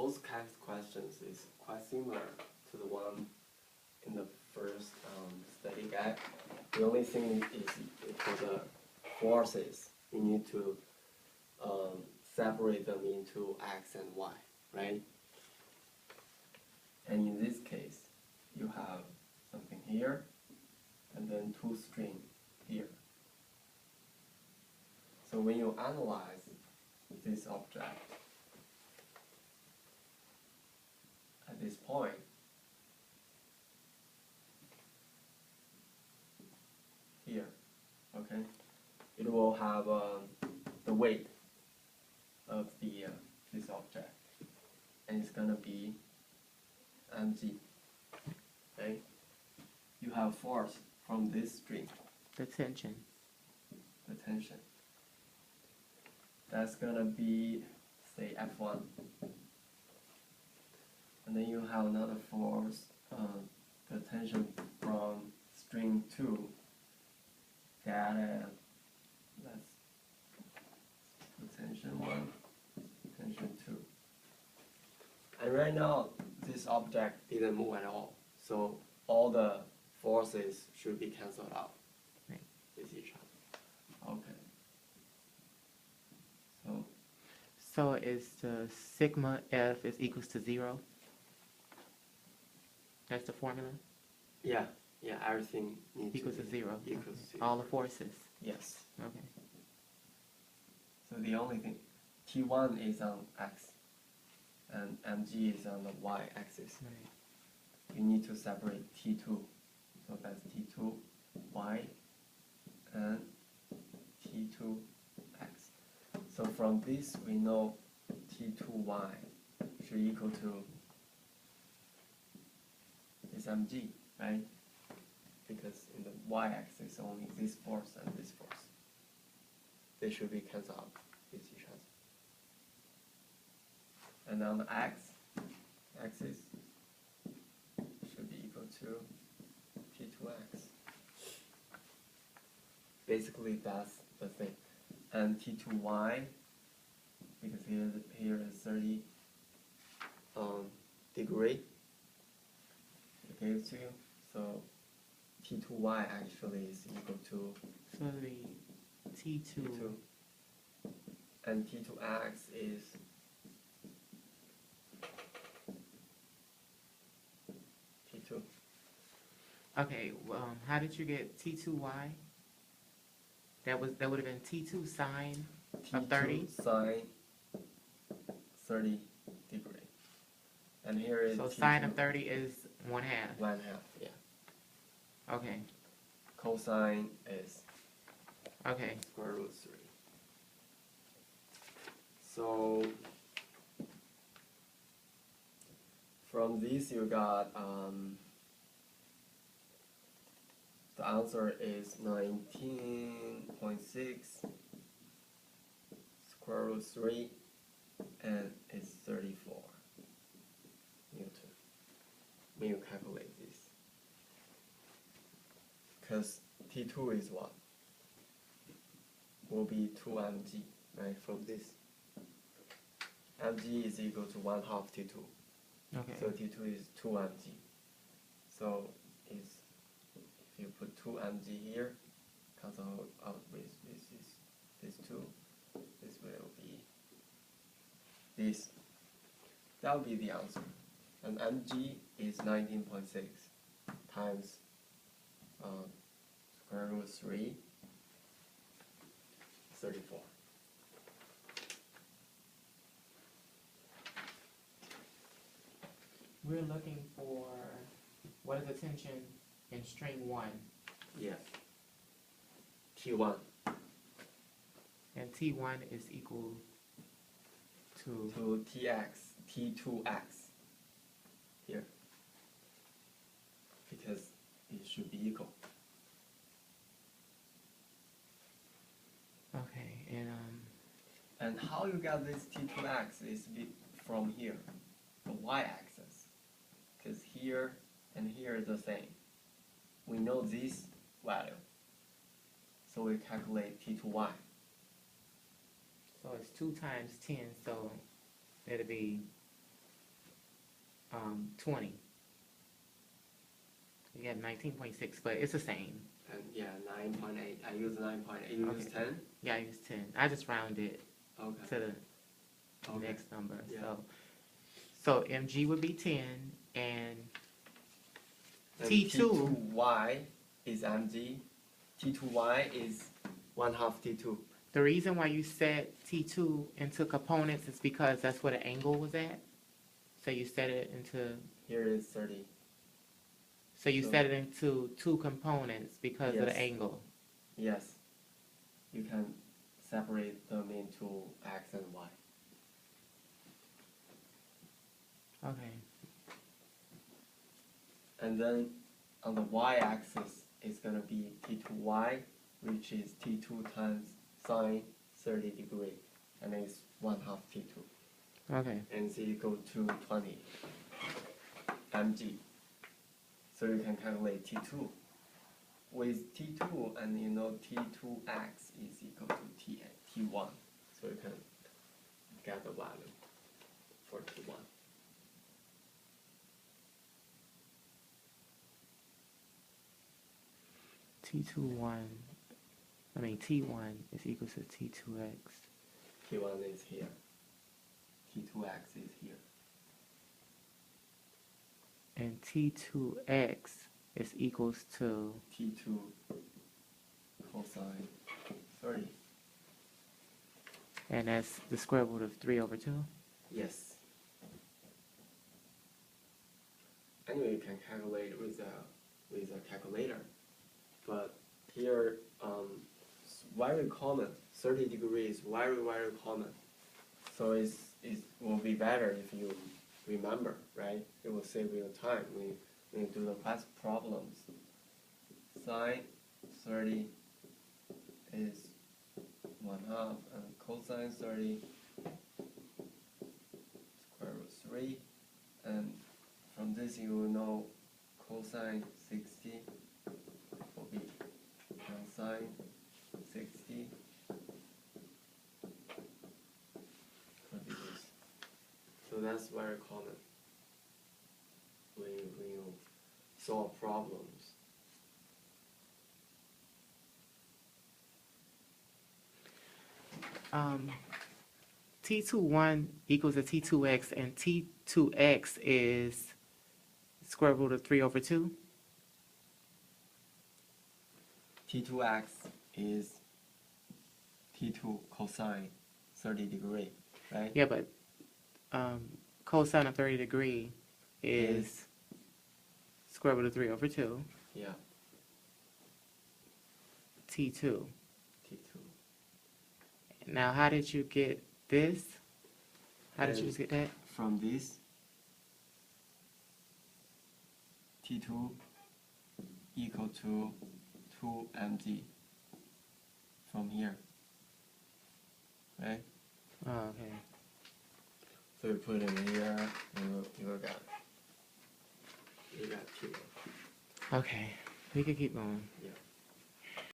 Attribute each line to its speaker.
Speaker 1: both questions is quite similar to the one in the first study guide. The only thing is for the forces, you need to separate them into x and y, right? And in this case, you have something here, and then two strings here. So when you analyze this object at this point, here, okay, it will have the weight of the this object, and it's gonna be mg. Okay, you have force from this string.
Speaker 2: The tension.
Speaker 1: The tension. That's gonna be, say, F1. And then you have another force, the tension from string 2. That's the tension 1, tension 2. And right now, this object didn't move at all. So all the forces should be cancelled out with each other. Okay.
Speaker 2: So is the sigma F is equals to 0? That's the formula?
Speaker 1: Yeah, everything needs
Speaker 2: equals to 0.
Speaker 1: Equals to 0.
Speaker 2: All the forces.
Speaker 1: Yes.
Speaker 2: Okay.
Speaker 1: So the only thing, T1 is on x, and mg is on the y-axis.
Speaker 2: Right.
Speaker 1: You need to separate T2. So that's T2 y and T2 x. So from this we know T2 y should equal to this mg, right? Because in the y-axis only this force and this force. They should be cancelled out with each other. And on the x-axis should be equal to T2x. Basically, that's the thing. And T2y, because here is 30 degree, it gives to you. So T2y actually is equal to
Speaker 2: So the T2.
Speaker 1: And T2x is T2.
Speaker 2: Okay, how did you get T2y? That would have been T2 sine of 30?
Speaker 1: T2 sine 30 degree. And here is
Speaker 2: So
Speaker 1: T2
Speaker 2: sine of 30 is 1/2.
Speaker 1: 1/2, yeah.
Speaker 2: Okay.
Speaker 1: Cosine is
Speaker 2: Okay.
Speaker 1: square root 3. So from this you got the answer is 19.6 square root 3, and it's 34 Newton when you calculate this. Because T2 is what? Will be 2 mg, right, from this. mg is equal to 1/2 T2.
Speaker 2: Okay.
Speaker 1: So T2 is 2 mg. So it's, if you put 2 mg here, cancel out with this 2, this will be this. That will be the answer. And mg is 19.6 times square root 3, 34.
Speaker 2: We're looking for what is the tension in string 1?
Speaker 1: Yeah. T1
Speaker 2: And T1 is equal to
Speaker 1: T2x here, because it should be equal.
Speaker 2: okay,
Speaker 1: And how you got this T2x is from here, the y-axis, because here and here is the same. We know this value, so we calculate T2y.
Speaker 2: so it's 2 times 10, so it'll be 20. You got 19.6, but it's the same.
Speaker 1: And yeah, 9.8. I use 9.8. You use
Speaker 2: Okay.
Speaker 1: 10?
Speaker 2: Yeah, I use 10. I just rounded
Speaker 1: Okay.
Speaker 2: to the
Speaker 1: Okay.
Speaker 2: next number.
Speaker 1: Yeah.
Speaker 2: So mg would be 10, and
Speaker 1: And
Speaker 2: T2.
Speaker 1: T2y is mg. T2y is 1/2 T2.
Speaker 2: The reason why you set T2 into components is because that's where the angle was at. So you set it into,
Speaker 1: Here is 30.
Speaker 2: so you
Speaker 1: So-
Speaker 2: set it into two components because of
Speaker 1: Yes.
Speaker 2: the angle.
Speaker 1: Yes. You can separate them into x and y.
Speaker 2: Okay.
Speaker 1: And then on the y-axis, it's going to be T2y, which is T2 times sine 30 degree, and it's 1/2 T2.
Speaker 2: Okay.
Speaker 1: And it's equal to 20 mg. So you can calculate T2. With T2, and you know T2x is equal to T1. So you can get the value for T1.
Speaker 2: T1 is equal to T2x.
Speaker 1: T1 is here. T2x is here.
Speaker 2: And T2x is equals to,
Speaker 1: T2 cosine 30.
Speaker 2: and that's the square root of 3/2.
Speaker 1: Yes. Anyway, you can calculate with a calculator, but here it's very common. 30 degrees, very common. So it will be better if you remember, right? It will save you time when you do the past problems. Sine 30 is 1/2, and cosine 30 square root 3, and from this you will know cosine 60 will be sine 60 could be this. So that's very common when you solve problems.
Speaker 2: T21 equals to T2x, and T2x is square root of 3/2.
Speaker 1: T2x is T2 cosine 30 degree, right?
Speaker 2: Yeah, but cosine of 30 degree is square root of 3/2.
Speaker 1: Yeah,
Speaker 2: T2.
Speaker 1: T2.
Speaker 2: Now, how did you get this? How did you just get that?
Speaker 1: From this, T2 equal to 2 mg from here, right?
Speaker 2: Oh, okay.
Speaker 1: So you put it here, you will get T1.
Speaker 2: Okay, we can keep going.
Speaker 1: Yeah.